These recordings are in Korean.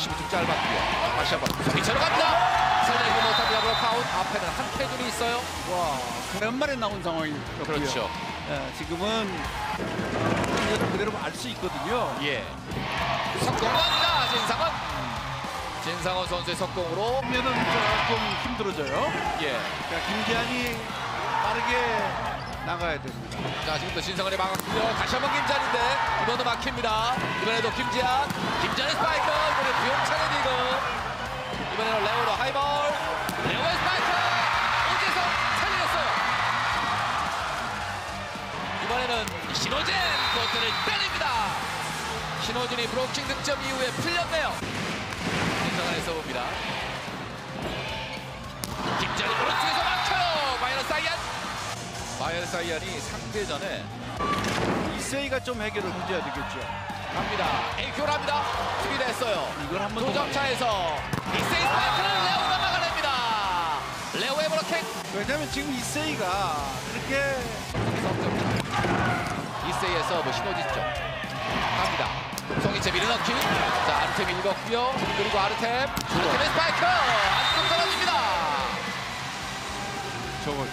리시브 좀 짧았고요. 다시 한번 송이채로 갑니다. 살려내지 못합니다. 브로카운. 앞에는 한태준이 있어요. 와, 오랜만에 나온 상황이었고요. 그렇죠. 예, 지금은 그대로 알 수 있거든요. 예. 석공합니다. 진상원 선수의 석공으로. 그러면은 조금 힘들어져요. 예. 자, 김지한이 빠르게 나가야 됩니다. 자, 지금부터 진상원이 막았고요. 다시 한번 김지한인데 이번도 막힙니다. 이번에도 김지한의 스파이크. 이번에 부용찬의 디그. 이번에는 레오로 하이볼. 레오의 스파이크. 오재성 살려냈어요. 이번에는 신호진 코트를 때립니다. 신호진이 브로킹 득점 이후에 풀렸네요. 진상원의 서브입니다. 김지한이 오른쪽에서 막혀요. 마이너 사이안이 상대전에 이세이가 좀 해결을 해줘야 되겠죠. 갑니다. 에이큐를 합니다. 수비됐어요. 이걸 한번 두 점차에서 이세이 스파이크를 레오가 막아냅니다. 레오의 브로킹. 왜냐면 지금 이세이가 그렇게 이세이의 서브 신호진 쪽 갑니다. 송이채 밀어넣기. 자, 아르템 읽었고요. 그리고 아르템의 스파이크 안쪽 떨어집니다. 저걸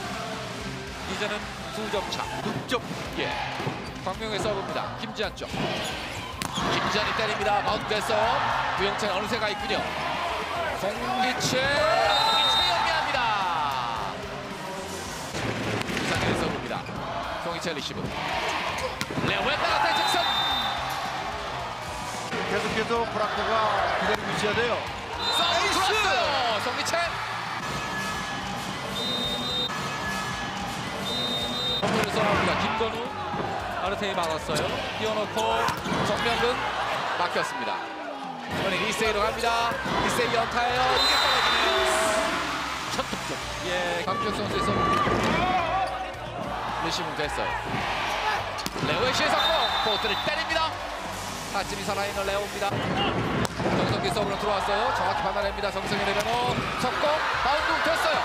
이제는 두 점차. 득점. 예. 광명의 서브입니다. 김지한 쪽. 김지한이 때립니다. 바운드 됐어요. 구영찬 어느새 가 있군요. 송기채 연기합니다. 이상의 서브입니다. 송기채 리시브. 레오의 백어택 직선. 계속해서 브라코가 기다리고 있어야 돼요. 서브 들어왔어요. 송기채. 홈으로 합니다. 김건우 아르테이 막았어요. 뛰어놓고 정명근 막혔습니다. 이번엔 이세이로 갑니다. 이세이 연타예요. 이게 떨어지네요. 첫 득점. 예, 강주혁 선수의 서브. 리시브 됐어요. 레오의 시의 성공. 코트를 때립니다. 타점이 살아있는 레오입니다. 정성기 서브로 들어왔어요. 정확히 받아냅니다. 정성기 내려놓 석공. 바운드 됐어요.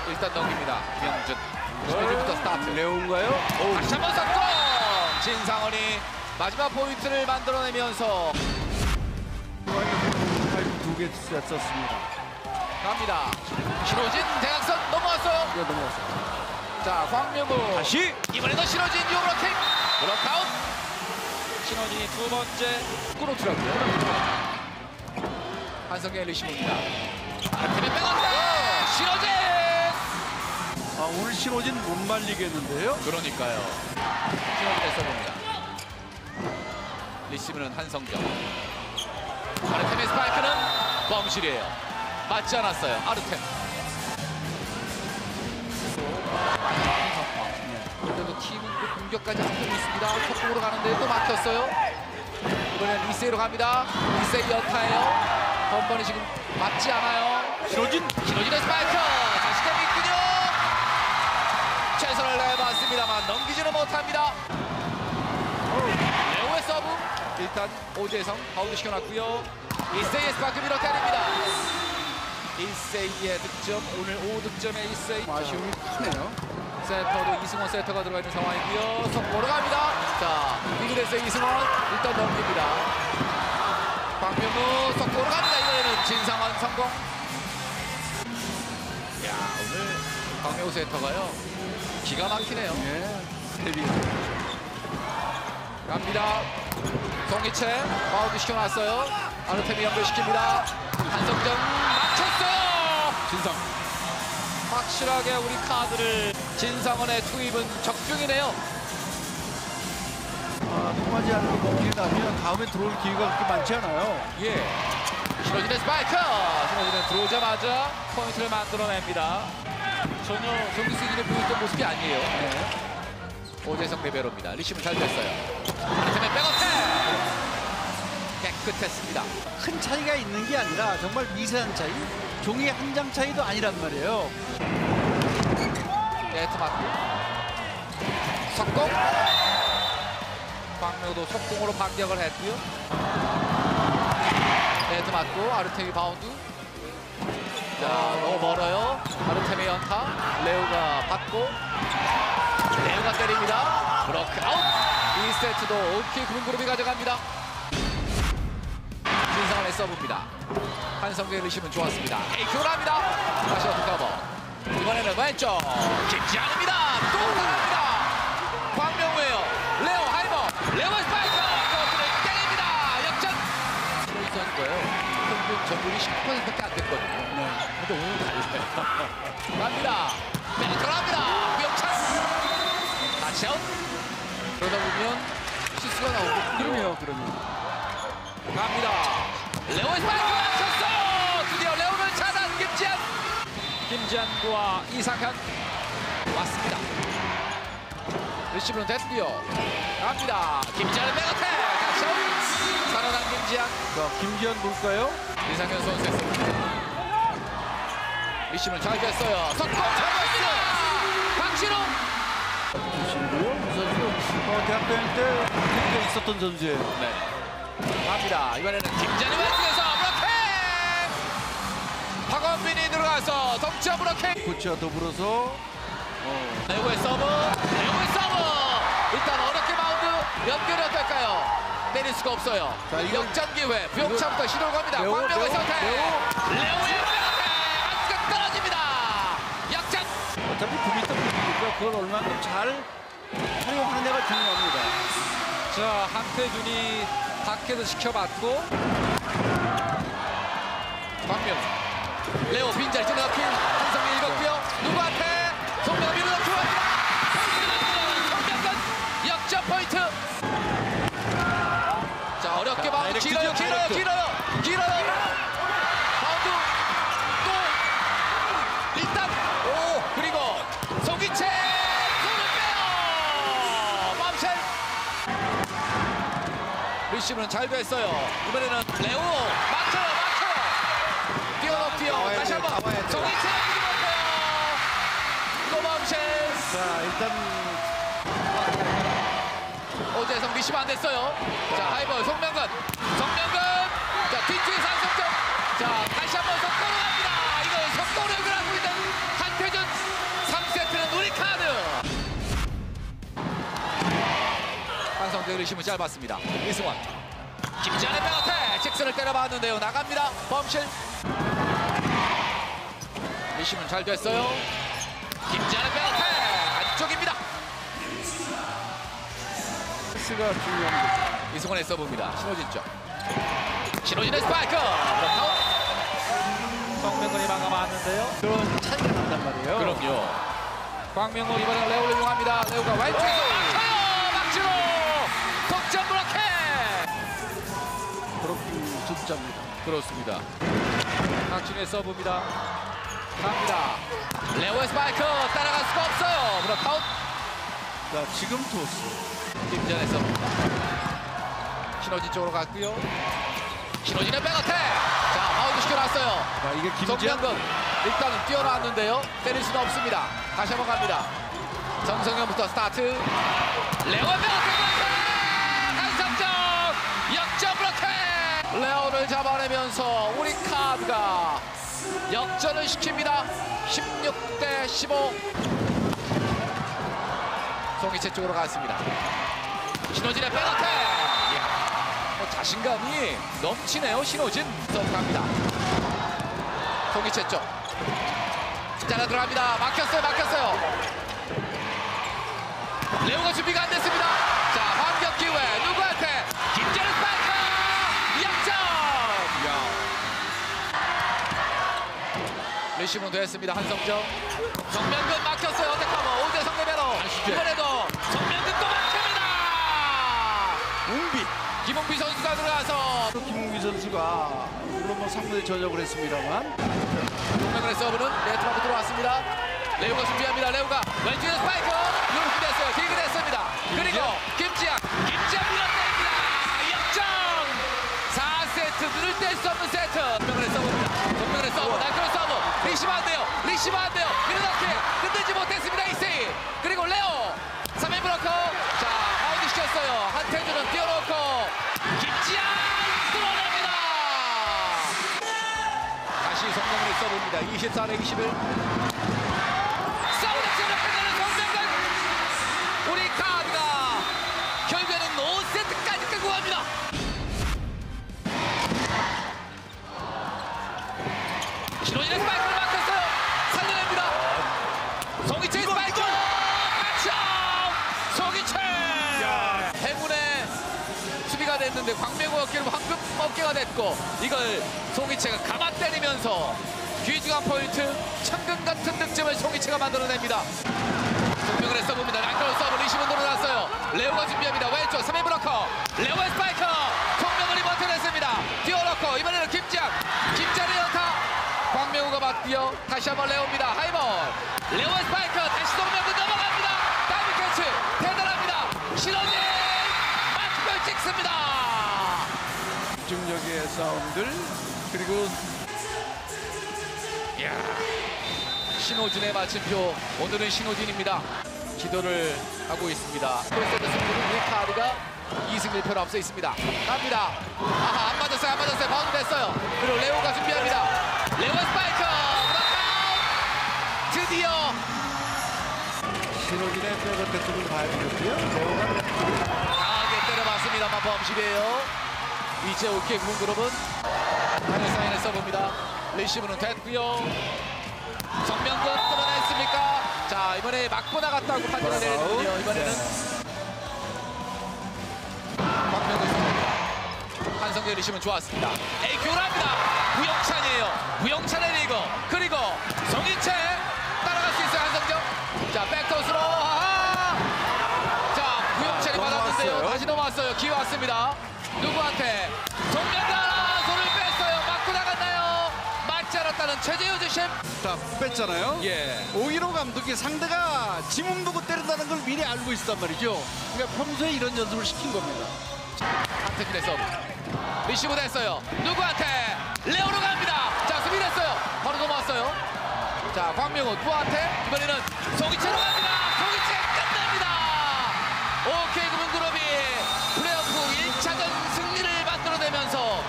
일단 넘깁니다. 김영준. 스피드부터 스타트. 레오인가요? 다시 한번 석공! 진상원이 마지막 포인트를 만들어내면서 두개 썼습니다. 갑니다. 신호진 대각선 넘어왔어요. 이거 넘어갔어요. 자, 광명우 다시 이번에도 신호진 유브로킹 브로카웃. 신호진이 두 번째 끌어트라고요. 한성의 리시브입니다. 아르테미 백어택 신호진. 오늘 신호진 못 말리겠는데요? 그러니까요. 신호진의 서브입니다. 리시브는 한성경. 아르템의 스파이크는 범실이에요. 맞지 않았어요. 아르템. 그래도 팀은 또 공격까지 앞두고 있습니다. 속공으로 가는데 또 막혔어요. 이번엔 이세이로 갑니다. 이세이 연타예요. 번번이 지금 맞지 않아요. 신호진의 스파이크. 자신감이 있군요. 최선을 내봤습니다만 넘기지는 못합니다. 레오의 서브. 일단 오재성 바운드 시켜놨고요. 이세이의 스파이크 밀어때립니다. 이세이의 득점. 오늘 5득점의 이세이. 아쉬움이 크네요. 세터도 이승원 세터가 들어가 있는 상황이고요. 속보로 갑니다. 자, 이글에서의 이승원 일단 넘깁니다. 박명우 속보로 갑니다. 이번에는 진상원 성공. 야, 오늘 박명우 세터가요. 기가 막히네요. 예, 스텝이 갑니다. 송이채 바운드 시켜놨어요. 아르테미 연결시킵니다. 한성정 맞췄어요. 진상. 확실하게 우리 카드를 진상원의 투입은 적중이네요. 통하지 않는 공이 나면 다음에 들어올 기회가 그렇게 많지 않아요. 예. 신호진의 스파이크. 신호진은 들어오자마자 포인트를 만들어냅니다. 전혀 경기 시즌에 보였던 모습이 아니에요. 네. 오재성 리베로입니다. 리시브 잘 됐어요. 아르테미 백어택. 깨끗했습니다. 큰 차이가 있는 게 아니라 정말 미세한 차이, 종이 한 장 차이도 아니란 말이에요. 네트 맞고 석공. 박명우도 석공으로 반격을 했고요. 네트 맞고 아르테미 바운드. 자, 너무 멀어요. 아르테미 연타. 레오가 받고 레오가 때립니다. 브로크 아웃. 2세트도 오키 그룹이 가져갑니다. 신성한의 서브입니다. 한성재의 리시브는 좋았습니다. 에이크로 합니다. 다시 어택 커버. 이번에는 왼쪽 김지한입니다. 또 나갑니다. 광명우예요. 레오 하이버. 레오의 스파이크. 그것들을 때립니다. 역전. 이런 선수가요. 평균 점유율이 19%밖에 안 됐거든요. 근데 오늘 달라요. 갑니다. 빼앗으러 갑니다. 위험찬. 다시 아웃. 그러다 보면 실수가 나오고. 그럼요. 갑니다. 레오의 스파이크 맞췄어요. 드디어 레오를 차단 김지한. 김지한과 이상현 왔습니다. 리시브는 됐고요. 갑니다. 김지한의 백어택. 다시 아웃. 살아난 김지한. 자, 김지한 볼까요? 이상현 선수의 서브. 리시브는 잘 됐어요. 석공 잘했습니다. 박신호. 보시고요. 이 선수 대학 다닐 때 그때 있었던 선수예요. 네. 갑니다. 이번에는 김지한이 왼쪽에서 브로킹. 박원빈이 들어가서 덩치어 브로킹. 코치와 더불어서 레오의 서브. 레오의 서브. 일단 어렵게 마운드 연결이 어떨까요? 내릴 수가 없어요. 자, 이거- 역전 기회. 부용차부터 시도를 겁니다. 광명의 선택. 레오의 선택. 안끝 떨어집니다. 역전. 어차피 9m 분이니까 그걸 얼마나 잘 활용하느냐가 중요합니다. 자, 한태준이 밖에서 지켜봤고 광명. 레오 빈자리 찔러넣기. 한성이 읽었고요. 누구한테? 송명이 밀어넣기 합니다. 송명근 역전 포인트. 자, 어렵게 마운드 다이렉트죠, 길어요. 마운드 또 일단 그리고 송기채 손을 빼요. 맘쉘. 리시브는 잘 됐어요. 이번에는 레오 맞춰요. 뛰어 다시 한번 송기채 못해요. 또 맘쉘. 자, 일단 오재성 리시브 안 됐어요. 자, 하이볼 송명근. 자, 뒤쪽에서 한석정. 자, 다시 한번 속도로 갑니다. 이거 속도를 하고 있는 한태준. 3세트는 우리 카드. 한성재 리시브 짧았습니다. 이승원. 김지한의 백어택. 직선을 때려봤는데요. 나갑니다. 범실. 리시브는 잘 됐어요. 김지한의 백어택. 안쪽입니다. 패스가 중요합니다. 이승원의 서브입니다. 신호진 쪽. 신호진의 스파이크. 아웃. 광명근이 막아맞는데요. 그런 차이가 난단 말이에요. 그럼요. 광명근 이번에 레오를 이용합니다. 레오가 왼쪽에서 막혀요. 박진호. 독점 브로킹. 브로킹 진짜입니다. 그렇습니다. 박진호의 서브입니다. 갑니다. 레오의 스파이크 따라갈 수가 없어요. 브로크아웃. 자, 지금 토스. 김지한의 서브입니다. 신호진 쪽으로 갔고요. 신호진의 백어택. 자, 바운드 시켜놨어요. 자, 이게 김지한 정명근 일단은 뛰어나왔는데요. 때릴 수는 없습니다. 다시 한번 갑니다. 정성현부터 스타트. 레오의 백어택. 한석정 역전 브로킹. 레오를 잡아내면서 우리 카드가 역전을 시킵니다. 16대 15. 송이채 쪽으로 갔습니다. 신호진의 백어택. 자신감이 넘치네요. 신호진. 갑니다. 송이채 쪽. 잘라 들어갑니다. 막혔어요. 레오가 준비가 안 됐습니다. 자, 반격 기회. 누구한테? 김재현 스파이크. 역전. 리시브는 됐습니다. 한성정. 정명근 막혔어요. 어택하고 오재성 레베로. 이번에도 정명근 또 막힙니다. 웅비. 김홍비 선수가 들어가서 김웅기 선수가 물론 뭐 3분에 전역을 했습니다만 정명근의 서브는 네트 앞으로 들어왔습니다. 레오가 준비합니다. 레오가 왼쪽에 스파이크. 이렇게 됐어요. 딜그 됐습니다. 그리고 김지한 밀어냅니다. 역전. 4세트 눈을 뗄 수 없는 세트. 정명근의 서브. 날카로운 서브. 리시브 안 돼요. 밀어넣기. 끝내지 못했습니다. 이세이. 그리고 레오. 3인 브로커. 자, 바운드 시켰어요. 한태준은 띄워놓고 김지한 뚫어냅니다. 다시 성명근의 서브입니다. 24대 21. 싸우는 체력 끝내는 성명근. 우리 카드가 결국에는 5세트까지 끌고 갑니다. 됐는데 광명우 어깨는 황금 어깨가 됐고 이걸 송이채가 감아 때리면서 귀중한 포인트 천금 같은 득점을 송이채가 만들어냅니다. 송명근의 서브입니다. 날카로운 서브 리시브 늘어났어요. 레오가 준비합니다. 왼쪽 3인 브로커 레오의 스파이커 송명근이 버텨냈습니다. 뛰어넣고 이번에는 김장의 연타 광명우가 맞디어 다시 한번 레오입니다. 하이볼 레오의 스파이커 다시 송명근 넘어갑니다. 다이빙 캐치 대단합니다. 신호진 마침표 찍습니다. 집중력의 싸움들 그리고 이야, 신호진의 마침표. 오늘은 신호진입니다. 기도를 하고 있습니다. 폴세드 승부는 리카르가 2승 1패로 앞서 있습니다. 갑니다. 아하, 안 맞았어요. 바운드 됐어요. 그리고 레오가 준비합니다. 레오 스파이커 브라카운 드디어 신호진의 백업 대투를 봐야 되겠고요. 레오가 강하게 때려봤습니다만 범실이에요. 이제 OK 구문그룹은 하늘사인을 써봅니다. 리시브는 됐고요. 정명근 끌어냈습니까? 자, 이번에 맞고 나갔다고 판단을 내리는군요. 이번에는 박명근 선수입니다. 한성재 리시브는 좋았습니다. 에이, 교란합니다. 부영찬이에요. 부영찬의 리그. 그리고 정인채 따라갈 수 있어요. 한성정. 자, 백토스로. 자, 부영찬이 받았는데요. 넘어왔어요. 다시 넘어왔어요. 기회 왔습니다. 누구한테? 정명근 손을 뺐어요. 맞고 나갔나요? 맞지 않았다는 최재효 주심. 다 뺐잖아요. 예. 오이로 감독이 상대가 지문 보고 때린다는 걸 미리 알고 있었단 말이죠. 그러니까 평소에 이런 연습을 시킨 겁니다. 한태균의 서브. 리시브 됐어요. 누구한테? 레오로 갑니다. 자, 수비 됐어요. 바로 넘어왔어요. 자, 광명우 누구한테? 이번에는 송이채로 갑니다. 송이채 끝납니다. OK 금융그룹이 플레이오프 1차전 승리를 만들어내면서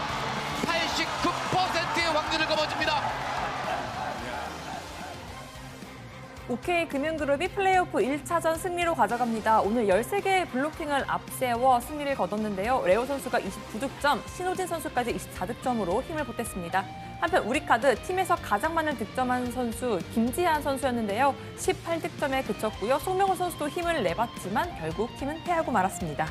89%의 확률을 거머쥡니다. OK 금융그룹이 플레이오프 1차전 승리로 가져갑니다. 오늘 13개의 블로킹을 앞세워 승리를 거뒀는데요. 레오 선수가 29득점, 신호진 선수까지 24득점으로 힘을 보탰습니다. 한편 우리카드 팀에서 가장 많은 득점한 선수 김지한 선수였는데요. 18득점에 그쳤고요. 송명호 선수도 힘을 내봤지만 결국 팀은 패하고 말았습니다.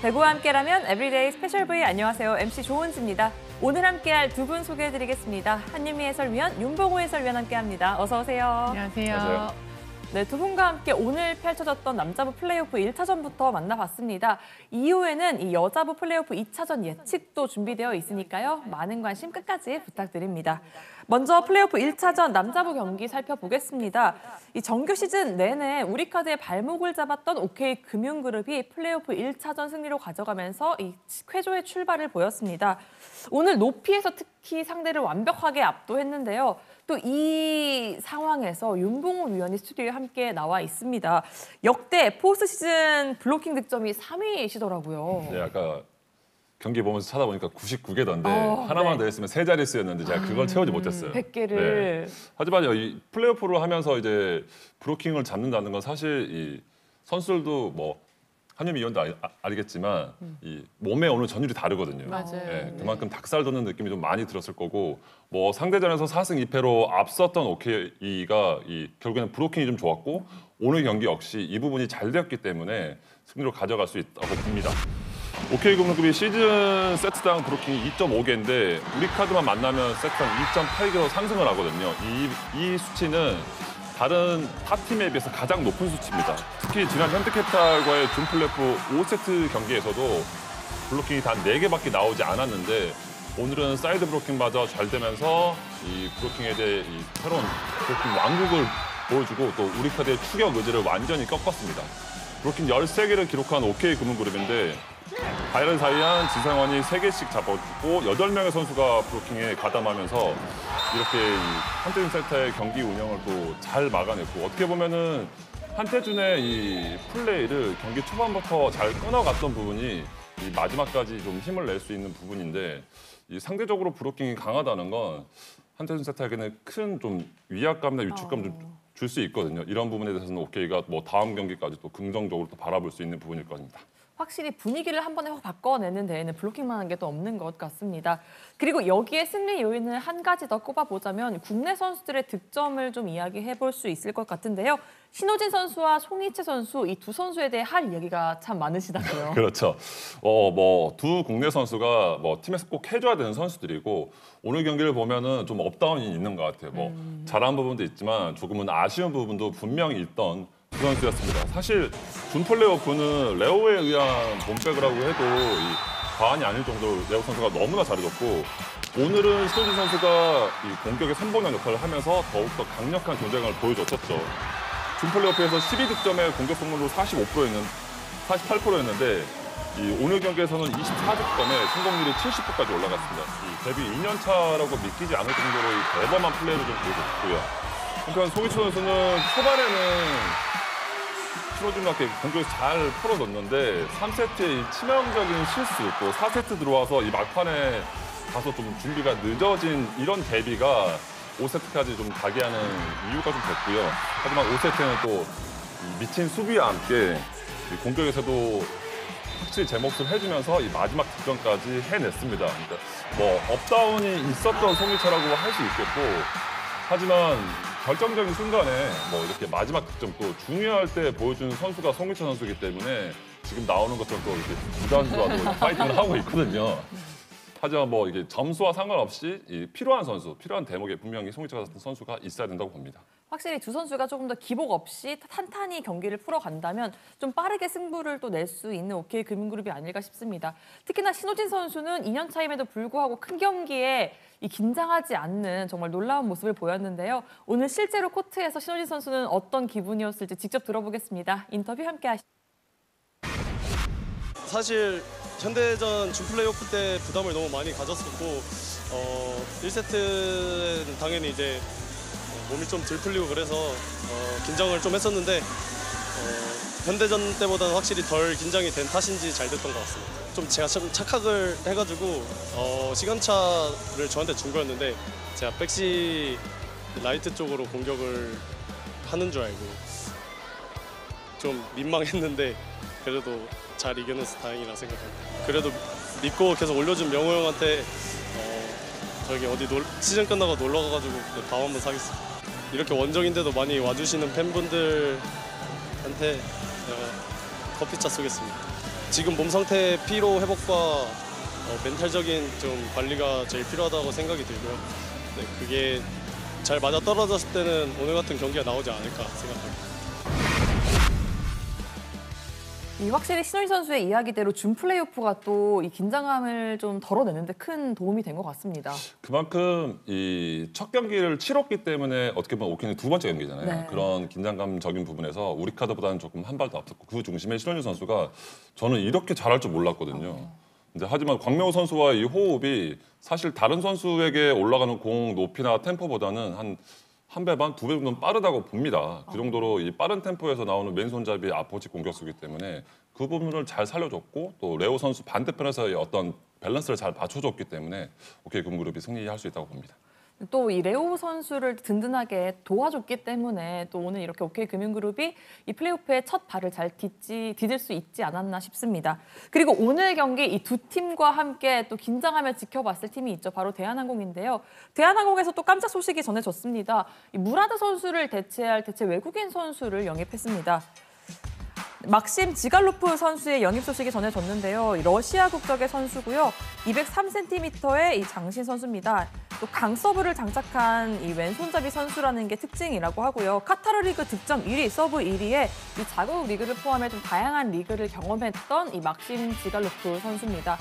배구와 함께라면 에브리데이 스페셜 V 안녕하세요. MC 조은지입니다. 오늘 함께할 두 분 소개해드리겠습니다. 한유미 해설위원, 윤보고 해설위원 함께합니다. 어서 오세요. 안녕하세요. 네, 두 분과 함께 오늘 펼쳐졌던 남자부 플레이오프 1차전부터 만나봤습니다. 이후에는 이 여자부 플레이오프 2차전 예측도 준비되어 있으니까요. 많은 관심 끝까지 부탁드립니다. 먼저 플레이오프 1차전 남자부 경기 살펴보겠습니다. 이 정규 시즌 내내 우리카드의 발목을 잡았던 OK 금융그룹이 플레이오프 1차전 승리로 가져가면서 이 쾌조의 출발을 보였습니다. 오늘 높이에서 특히 상대를 완벽하게 압도했는데요. 또 이 상황에서 윤봉우 위원이 스튜디오에 함께 나와 있습니다. 역대 포스트 시즌 블로킹 득점이 3위시더라고요. 네, 아까 경기 보면서 찾아보니까 99개던데 하나만 네. 더 했으면 세 자릿수였는데 제가 그걸 채우지 못했어요. 100개를. 네. 하지만 이 플레이오프를 하면서 이제 브로킹을 잡는다는 건 사실 이 선수들도 뭐 한유미 위원도 알겠지만 이 몸에 오는 전율이 다르거든요. 맞아요. 네, 그만큼 닭살 돋는 느낌이 좀 많이 들었을 거고 뭐 상대전에서 4승 2패로 앞섰던 OK가 결국에는 브로킹이 좀 좋았고 오늘 경기 역시 이 부분이 잘 되었기 때문에 승리로 가져갈 수 있다고 봅니다. OK 금융그룹이 시즌 세트당 브로킹이 2.5개인데 우리 카드만 만나면 세트당 2.8개로 상승을 하거든요. 이 수치는 다른 탑팀에 비해서 가장 높은 수치입니다. 특히 지난 현대캐피탈과의 준 플레이오프 5세트 경기에서도 블로킹이 단 4개밖에 나오지 않았는데 오늘은 사이드 브로킹마저 잘 되면서 이 브로킹에 대해 이 새로운 브로킹 왕국을 보여주고 또 우리 카드의 추격 의지를 완전히 꺾었습니다. 브로킹 13개를 기록한 OK 금융그룹인데 바이런 사이안, 지상환이 3개씩 잡아주고 8명의 선수가 브로킹에 가담하면서 이렇게 한태준 센터의 경기 운영을 또 잘 막아냈고 어떻게 보면은 한태준의 이 플레이를 경기 초반부터 잘 끊어갔던 부분이 이 마지막까지 좀 힘을 낼 수 있는 부분인데 이 상대적으로 브로킹이 강하다는 건 한태준 센터에게는 큰 좀 위압감이나 위축감 좀 줄 수 있거든요. 이런 부분에 대해서는 OK가 뭐 다음 경기까지 또 긍정적으로 또 바라볼 수 있는 부분일 겁니다. 확실히 분위기를 한 번에 확 바꿔내는 데에는 블로킹만 한 게 또 없는 것 같습니다. 그리고 여기에 승리 요인을 한 가지 더 꼽아보자면 국내 선수들의 득점을 좀 이야기해 볼 수 있을 것 같은데요. 신호진 선수와 송이채 선수 이 두 선수에 대해 할 이야기가 참 많으시다고요. 그렇죠. 뭐 두 국내 선수가 뭐 팀에서 꼭 해줘야 되는 선수들이고 오늘 경기를 보면은 좀 업다운이 있는 것 같아요. 뭐 잘한 부분도 있지만 조금은 아쉬운 부분도 분명히 있던 두 선수였습니다. 사실 준 플레이오프는 레오에 의한 몸백이라고 해도 과언이 아닐 정도로 레오 선수가 너무나 잘해줬고 오늘은 신호진 선수가 이 공격의 선봉형 역할을 하면서 더욱더 강력한 경쟁을 보여줬었죠. 준 플레이오프에서 12득점에 공격 성공률 48%였는데 오늘 경기에서는 24득점에 성공률이 70%까지 올라갔습니다. 데뷔 2년 차라고 믿기지 않을 정도로 대범한 플레이를 좀 보여줬고요. 한편 송이채 선수는 초반에는 신호준답게 공격에서 잘 풀어줬는데 3세트의 치명적인 실수 또 4세트 들어와서 이 막판에 다소 좀 준비가 늦어진 이런 데뷔가 5세트까지 좀 가게 하는 이유가 좀 됐고요. 하지만 5세트는 또 미친 수비와 함께 공격에서도 확실히 제 몫을 해주면서 이 마지막 득점까지 해냈습니다. 그러니까 뭐 업다운이 있었던 송이채라고 할 수 있겠고 하지만 결정적인 순간에 뭐 이렇게 마지막 득점 또 중요할 때 보여주는 선수가 송이채 선수이기 때문에 지금 나오는 것처럼 또 이렇게 구단주와도 파이팅을 하고 있거든요. 하지만 뭐 이게 점수와 상관없이 필요한 선수, 필요한 대목에 분명히 송이채 같은 선수가 있어야 된다고 봅니다. 확실히 두 선수가 조금 더 기복 없이 탄탄히 경기를 풀어간다면 좀 빠르게 승부를 또 낼 수 있는 OK 금융그룹이 아닐까 싶습니다. 특히나 신호진 선수는 2년 차임에도 불구하고 큰 경기에 긴장하지 않는 정말 놀라운 모습을 보였는데요. 오늘 실제로 코트에서 신호진 선수는 어떤 기분이었을지 직접 들어보겠습니다. 인터뷰 함께 하시죠. 사실 현대전 준 플레이오프 때 부담을 너무 많이 가졌었고 1세트는 당연히 이제 몸이 좀 덜 풀리고 그래서 긴장을 좀 했었는데 현대전 때보다는 확실히 덜 긴장이 된 탓인지 잘 됐던 것 같습니다. 좀 제가 좀 착각을 해가지고 시간차를 저한테 준 거였는데 제가 백시 라이트 쪽으로 공격을 하는 줄 알고 좀 민망했는데 그래도 잘 이겨내서 다행이라 생각합니다. 그래도 믿고 계속 올려준 명호 형한테 저기 어디 시즌 끝나고 놀러 가가지고 밥 한번 사겠습니다. 이렇게 원정인데도 많이 와주시는 팬분들한테 제가 커피차 쏘겠습니다. 지금 몸 상태 피로 회복과 멘탈적인 좀 관리가 제일 필요하다고 생각이 들고요. 네, 그게 잘 맞아 떨어졌을 때는 오늘 같은 경기가 나오지 않을까 생각합니다. 확실히 신호진 선수의 이야기대로 준 플레이오프가 또 이 긴장감을 좀 덜어내는데 큰 도움이 된 것 같습니다. 그만큼 이 첫 경기를 치렀기 때문에 어떻게 보면 오케이는 두 번째 경기잖아요. 네. 그런 긴장감적인 부분에서 우리 카드보다는 조금 한 발 더 앞섰고 그 중심에 신호진 선수가 저는 이렇게 잘할 줄 몰랐거든요. 근데 하지만 광명호 선수와 이 호흡이 사실 다른 선수에게 올라가는 공 높이나 템포보다는 한 배 반, 두 배 정도는 빠르다고 봅니다. 그 정도로 이 빠른 템포에서 나오는 왼손잡이 아포지 공격수이기 때문에 그 부분을 잘 살려줬고 또 레오 선수 반대편에서의 어떤 밸런스를 잘 맞춰줬기 때문에 오케이 금그룹이 승리할 수 있다고 봅니다. 또 이 레오 선수를 든든하게 도와줬기 때문에 또 오늘 이렇게 OK 금융그룹이 이 플레이오프에 첫 발을 잘 디딜 수 있지 않았나 싶습니다. 그리고 오늘 경기 이 두 팀과 함께 또 긴장하며 지켜봤을 팀이 있죠. 바로 대한항공인데요. 대한항공에서 또 깜짝 소식이 전해졌습니다. 이 무라드 선수를 대체할 외국인 선수를 영입했습니다. 막심 지갈로프 선수의 영입 소식이 전해졌는데요. 러시아 국적의 선수고요. 203cm의 이 장신 선수입니다. 또 강서브를 장착한 이 왼손잡이 선수라는 게 특징이라고 하고요. 카타르 리그 득점 1위, 서브 1위에 이 자국 리그를 포함해 좀 다양한 리그를 경험했던 이 막심 지갈로프 선수입니다.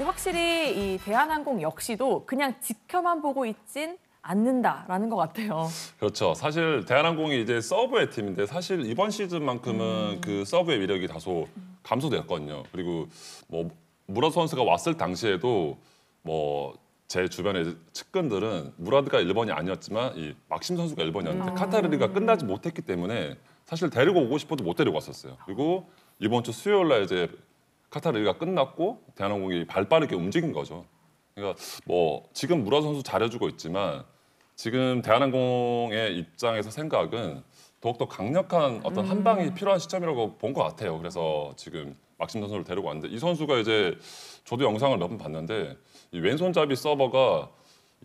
확실히 이 대한항공 역시도 그냥 지켜만 보고 있진 않는다라는 것 같아요. 그렇죠. 사실 대한항공이 이제 서브의 팀인데 사실 이번 시즌만큼은 그 서브의 위력이 다소 감소되었거든요. 그리고 뭐 무라드 선수가 왔을 당시에도 뭐 제 주변의 측근들은 무라드가 1번이 아니었지만 이 막심 선수가 1번이었는데 카타르 리그가 끝나지 못했기 때문에 사실 데리고 오고 싶어도 못 데리고 왔었어요. 그리고 이번 주 수요일 날 이제 카타르 리그가 끝났고 대한항공이 발빠르게 움직인 거죠. 그러니까 뭐 지금 무라드 선수 잘해주고 있지만 지금 대한항공의 입장에서 생각은 더욱더 강력한 어떤 한 방이 필요한 시점이라고 본 것 같아요. 그래서 지금 막심 선수를 데리고 왔는데 이 선수가 이제 저도 영상을 몇 번 봤는데 이 왼손잡이 서버가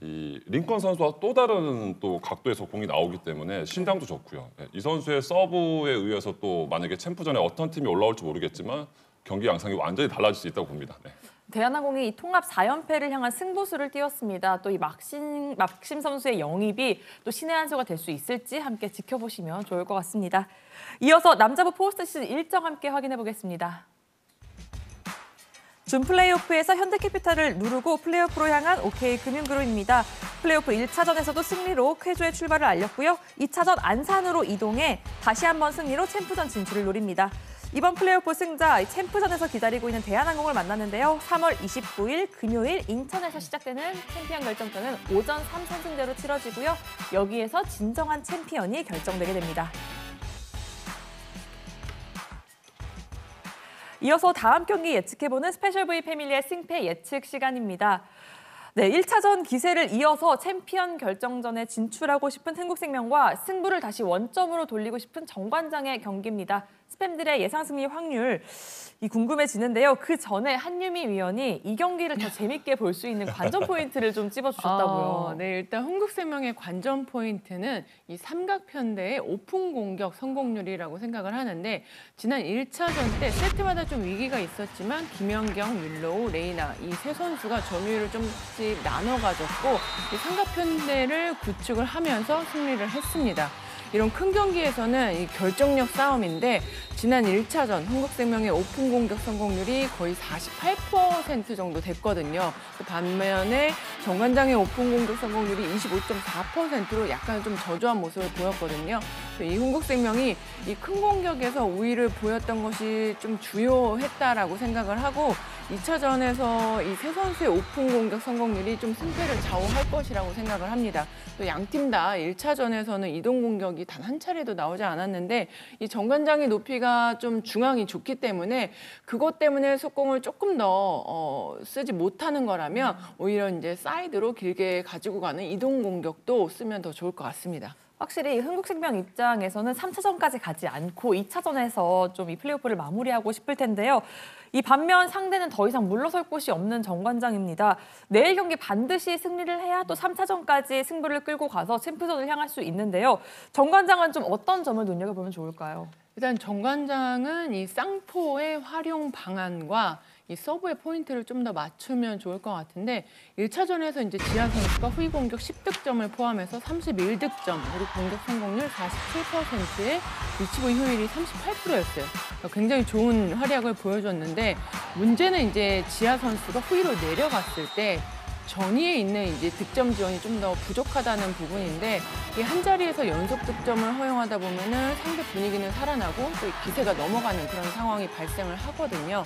이 링컨 선수와 또 다른 또 각도에서 공이 나오기 때문에 신장도 좋고요. 이 선수의 서브에 의해서 또 만약에 챔프전에 어떤 팀이 올라올지 모르겠지만 경기 양상이 완전히 달라질 수 있다고 봅니다. 네. 대한항공이 이 통합 4연패를 향한 승부수를 띄웠습니다. 또 이 막심 선수의 영입이 또 신의 한 수가 될 수 있을지 함께 지켜보시면 좋을 것 같습니다. 이어서 남자부 포스트 시즌 일정 함께 확인해 보겠습니다. 준 플레이오프에서 현대캐피탈을 누르고 플레이오프로 향한 OK금융그룹입니다. 플레이오프 1차전에서도 승리로 쾌조의 출발을 알렸고요. 2차전 안산으로 이동해 다시 한번 승리로 챔프전 진출을 노립니다. 이번 플레이오프 승자 챔프전에서 기다리고 있는 대한항공을 만났는데요. 3월 29일 금요일 인천에서 시작되는 챔피언 결정전은 오전 3선승제로 치러지고요. 여기에서 진정한 챔피언이 결정되게 됩니다. 이어서 다음 경기 예측해보는 스페셜 V 패밀리의 승패 예측 시간입니다. 네, 1차전 기세를 이어서 챔피언 결정전에 진출하고 싶은 흥국생명과 승부를 다시 원점으로 돌리고 싶은 정관장의 경기입니다. 스팸들의 예상 승리 확률 궁금해지는데요. 그 전에 한유미 위원이 이 경기를 더 재밌게 볼 수 있는 관전 포인트를 좀 찝어주셨다고요. 네, 일단 흥국생명의 관전 포인트는 이 삼각편대의 오픈 공격 성공률이라고 생각을 하는데 지난 1차전 때 세트마다 좀 위기가 있었지만 김연경, 윌로우, 레이나 이 세 선수가 점유율을 좀씩 나눠 가졌고 이 삼각편대를 구축을 하면서 승리를 했습니다. 이런 큰 경기에서는 이 결정력 싸움인데 지난 1차전 흥국생명의 오픈 공격 성공률이 거의 48% 정도 됐거든요. 반면에 정관장의 오픈 공격 성공률이 25.4%로 약간 좀 저조한 모습을 보였거든요. 이 흥국생명이 이 큰 공격에서 우위를 보였던 것이 좀 주요했다라고 생각을 하고 2차전에서 이 세 선수의 오픈 공격 성공률이 좀 승패를 좌우할 것이라고 생각을 합니다. 또 양 팀 다 1차전에서는 이동 공격이 단 한 차례도 나오지 않았는데 이 정관장의 높이가 좀 중앙이 좋기 때문에 그것 때문에 속공을 조금 더 쓰지 못하는 거라면 오히려 이제 사이드로 길게 가지고 가는 이동 공격도 쓰면 더 좋을 것 같습니다. 확실히 흥국생명 입장에서는 3차전까지 가지 않고 2차전에서 좀 이 플레이오프를 마무리하고 싶을 텐데요. 이 반면 상대는 더 이상 물러설 곳이 없는 정관장입니다. 내일 경기 반드시 승리를 해야 또 3차전까지 승부를 끌고 가서 챔프전을 향할 수 있는데요. 정관장은 좀 어떤 점을 눈여겨보면 좋을까요? 일단 정관장은 이 쌍포의 활용 방안과 이 서브의 포인트를 좀 더 맞추면 좋을 것 같은데 1차전에서 이제 지하 선수가 후위 공격 10득점을 포함해서 31득점 그리고 공격 성공률 47%에 리치브 효율이 38%였어요. 그러니까 굉장히 좋은 활약을 보여줬는데 문제는 이제 지하 선수가 후위로 내려갔을 때 전위에 있는 이제 득점 지원이 좀 더 부족하다는 부분인데 이 한 자리에서 연속 득점을 허용하다 보면은 상대 분위기는 살아나고 또 기세가 넘어가는 그런 상황이 발생을 하거든요.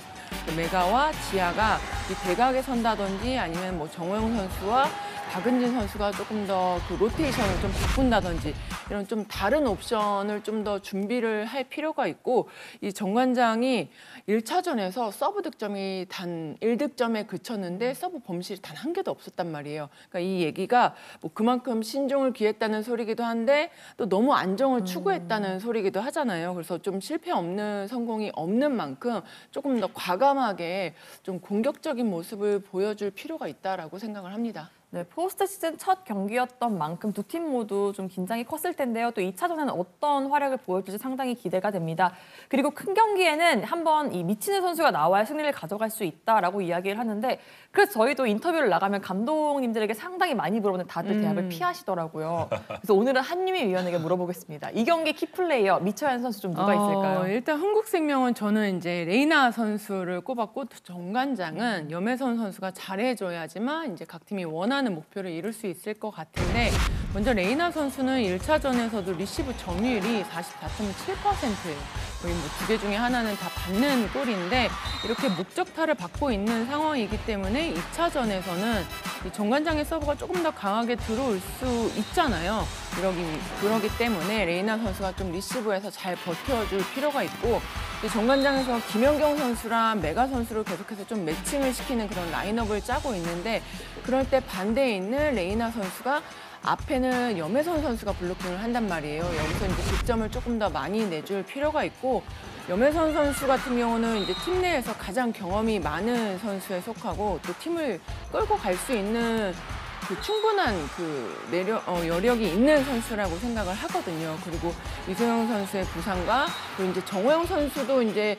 메가와 지하가 이 대각에 선다든지 아니면 뭐 정호영 선수와 박은진 선수가 조금 더 그 로테이션을 좀 바꾼다든지 이런 좀 다른 옵션을 좀 더 준비를 할 필요가 있고 이 정관장이 1차전에서 서브 득점이 단 1득점에 그쳤는데 서브 범실이 단 한 개도 없었단 말이에요. 그러니까 이 얘기가 뭐 그만큼 신중을 기했다는 소리기도 한데 또 너무 안정을 추구했다는 소리기도 하잖아요. 그래서 좀 실패 없는 성공이 없는 만큼 조금 더 과감하게 좀 공격적인 모습을 보여줄 필요가 있다라고 생각을 합니다. 네, 포스트 시즌 첫 경기였던 만큼 두 팀 모두 좀 긴장이 컸을 텐데요. 또 2차전에는 어떤 활약을 보여줄지 상당히 기대가 됩니다. 그리고 큰 경기에는 한번 이 미치는 선수가 나와야 승리를 가져갈 수 있다라고 이야기를 하는데 그래서 저희도 인터뷰를 나가면 감독님들에게 상당히 많이 물어보는데 다들 대답을 피하시더라고요. 그래서 오늘은 한유미 위원에게 물어보겠습니다. 이 경기 키플레이어 미쳐야 하는 선수 좀 누가 있을까요? 일단 흥국생명은 저는 이제 레이나 선수를 꼽았고 정관장은 염혜선 선수가 잘해줘야지만 이제 각 팀이 원하는 목표를 이룰 수 있을 것 같은데 먼저 레이나 선수는 1차전에서도 리시브 점유율이 44.7%예요. 거의 뭐 두 개 중에 하나는 다 받는 골인데 이렇게 목적타를 받고 있는 상황이기 때문에 2차전에서는 이 정관장의 서브가 조금 더 강하게 들어올 수 있잖아요. 그러기 때문에 레이나 선수가 좀 리시브에서 잘 버텨줄 필요가 있고 정관장에서 김연경 선수랑 메가 선수를 계속해서 좀 매칭을 시키는 그런 라인업을 짜고 있는데 그럴 때 반대에 있는 레이나 선수가 앞에는 염혜선 선수가 블로킹을 한단 말이에요. 여기서 이제 득점을 조금 더 많이 내줄 필요가 있고 염혜선 선수 같은 경우는 이제 팀 내에서 가장 경험이 많은 선수에 속하고 또 팀을 끌고 갈 수 있는 그 충분한 그 여력이 있는 선수라고 생각을 하거든요. 그리고 이소영 선수의 부상과 그리고 이제 정호영 선수도 이제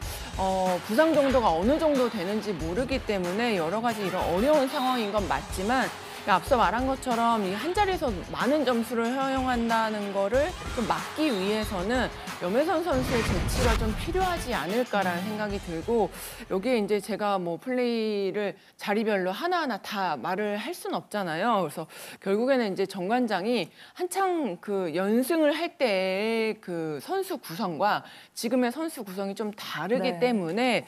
부상 정도가 어느 정도 되는지 모르기 때문에 여러 가지 이런 어려운 상황인 건 맞지만 앞서 말한 것처럼 이 한 자리에서 많은 점수를 허용한다는 거를 좀 막기 위해서는 염혜선 선수의 재치가 좀 필요하지 않을까라는 생각이 들고 여기에 이제 제가 뭐 플레이를 자리별로 하나하나 다 말을 할 수는 없잖아요. 그래서 결국에는 이제 정관장이 한창 그 연승을 할 때의 그 선수 구성과 지금의 선수 구성이 좀 다르기 때문에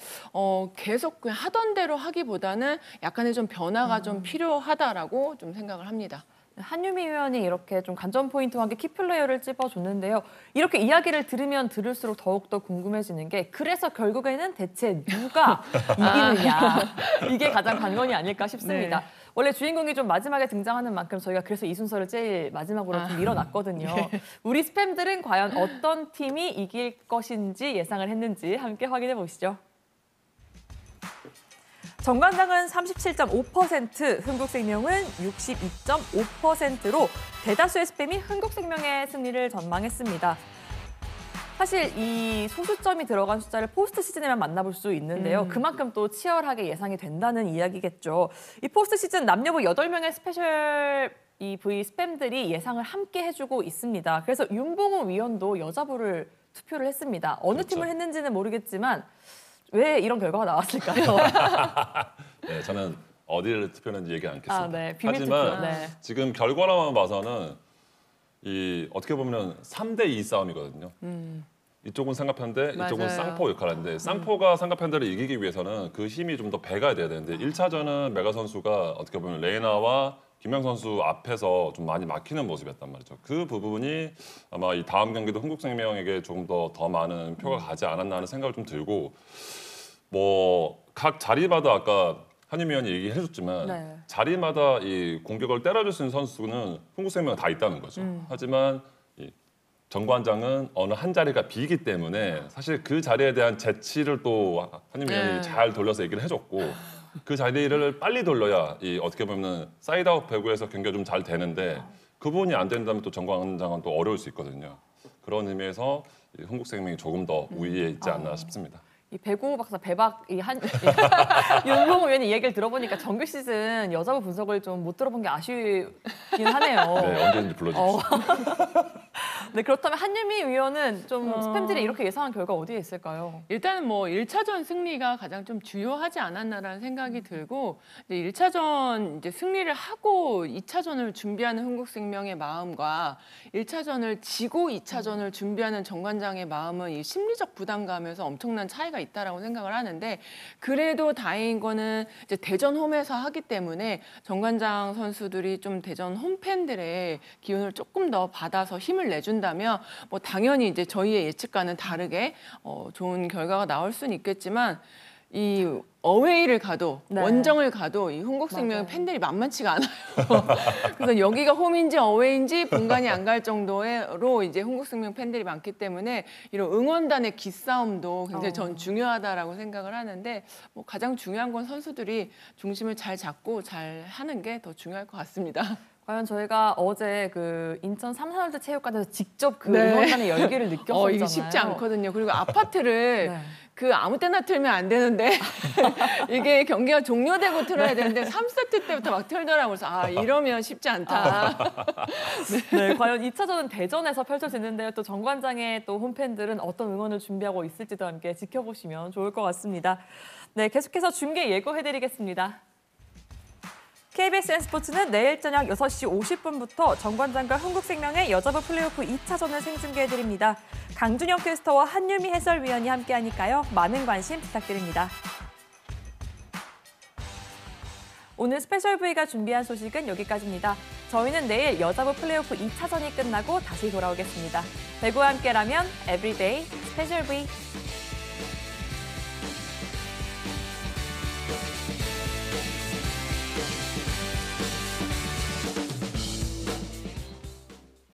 계속 그냥 하던 대로 하기보다는 약간의 좀 변화가 좀 필요하다라고 좀 생각을 합니다. 한유미 위원이 이렇게 좀 관전 포인트와 함께 키플레이어를 찝어줬는데요. 이렇게 이야기를 들으면 들을수록 더욱더 궁금해지는 게 그래서 결국에는 대체 누가 이기느냐 이게 가장 관건이 아닐까 싶습니다. 네. 원래 주인공이 좀 마지막에 등장하는 만큼 저희가 그래서 이 순서를 제일 마지막으로 좀 밀어놨거든요. 네. 우리 스팸들은 과연 어떤 팀이 이길 것인지 예상을 했는지 함께 확인해 보시죠. 정관장은 37.5%, 흥국생명은 62.5%로 대다수의 스팸이 흥국생명의 승리를 전망했습니다. 사실 이 소수점이 들어간 숫자를 포스트 시즌에만 만나볼 수 있는데요. 그만큼 또 치열하게 예상이 된다는 이야기겠죠. 이 포스트 시즌 남녀부 8명의 스페셜 이 V 스팸들이 예상을 함께 해주고 있습니다. 그래서 윤봉우 위원도 여자부를 투표를 했습니다. 어느 그렇죠. 팀을 했는지는 모르겠지만 왜 이런 결과가 나왔을까요? 네, 저는 어디를 투표했는지 얘기 않겠습니다. 네, 비밀 하지만 투표. 네. 지금 결과로만 봐서는 이 어떻게 보면 3대2 싸움이거든요. 이쪽은 쌍꺼편대, 이쪽은 맞아요. 쌍포 역할을 하는데 쌍포가 쌍꺼편대를 이기기 위해서는 그 힘이 좀 더 배가 돼야 되는데 1차전은 메가 선수가 어떻게 보면 레이나와 김영 선수 앞에서 좀 많이 막히는 모습이었단 말이죠. 그 부분이 아마 이 다음 경기도 흥국생명에게 조금 더 많은 표가 가지 않았나 하는 생각을 좀 들고 뭐 각 자리마다 아까 한유미 의원이 얘기해줬지만 네. 자리마다 이 공격을 때려줄 수 있는 선수는 흥국생명은 다 있다는 거죠. 하지만 이 정관장은 어느 한 자리가 비기 때문에 사실 그 자리에 대한 재치를 또 한유미 의원이 잘 돌려서 얘기를 해줬고 그 자리를 빨리 돌려야 이 어떻게 보면 사이드아웃 배구에서 경기가 좀 잘 되는데 그 부분이 안 된다면 또 정관장은 또 어려울 수 있거든요. 그런 의미에서 이 흥국생명이 조금 더 우위에 있지 않나 싶습니다. 이 배구 박사 배박 윤봉우 위원이 이 얘기를 들어보니까 정규 시즌 여자부 분석을 좀 못 들어본 게 아쉽긴 하네요. 네, 언제든지 불러주십시오. 네, 그렇다면 한유미 위원은 좀 스팸들이 이렇게 예상한 결과 어디에 있을까요? 일단은 뭐 1차전 승리가 가장 좀 주요하지 않았나라는 생각이 들고 1차전 이제 승리를 하고 2차전을 준비하는 흥국생명의 마음과 1차전을 지고 2차전을 준비하는 정관장의 마음은 이 심리적 부담감에서 엄청난 차이가 있다라고 생각을 하는데 그래도 다행인 거는 이제 대전 홈에서 하기 때문에 정관장 선수들이 좀 대전 홈 팬들의 기운을 조금 더 받아서 힘을 내준다면 뭐 당연히 이제 저희의 예측과는 다르게 좋은 결과가 나올 수는 있겠지만 이 어웨이를 가도 네. 원정을 가도 이 흥국생명 맞아요. 팬들이 만만치가 않아요. 그래서 여기가 홈인지 어웨이인지 분간이 안 갈 정도로 이제 흥국생명 팬들이 많기 때문에 이런 응원단의 기싸움도 굉장히 전 중요하다라고 생각을 하는데 뭐 가장 중요한 건 선수들이 중심을 잘 잡고 잘 하는 게 더 중요할 것 같습니다. 과연 저희가 어제 그 인천 삼산월드 체육관에서 직접 그 네. 응원단의 열기를 느꼈었잖아요. 이게 쉽지 않거든요. 그리고 아파트를 네. 그 아무 때나 틀면 안 되는데 이게 경기가 종료되고 틀어야 되는데 3세트 때부터 막 틀더라고요. 그래서 이러면 쉽지 않다. 네, 과연 2차전은 대전에서 펼쳐지는데요. 또 정관장의 또 홈팬들은 어떤 응원을 준비하고 있을지도 함께 지켜보시면 좋을 것 같습니다. 네, 계속해서 중계 예고해드리겠습니다. KBS N스포츠는 내일 저녁 6시 50분부터 정관장과 흥국생명의 여자부 플레이오프 2차전을 생중계해드립니다. 강준영 캐스터와 한유미 해설위원이 함께하니까요. 많은 관심 부탁드립니다. 오늘 스페셜 V가 준비한 소식은 여기까지입니다. 저희는 내일 여자부 플레이오프 2차전이 끝나고 다시 돌아오겠습니다. 배구와 함께라면 에브리데이 스페셜 V.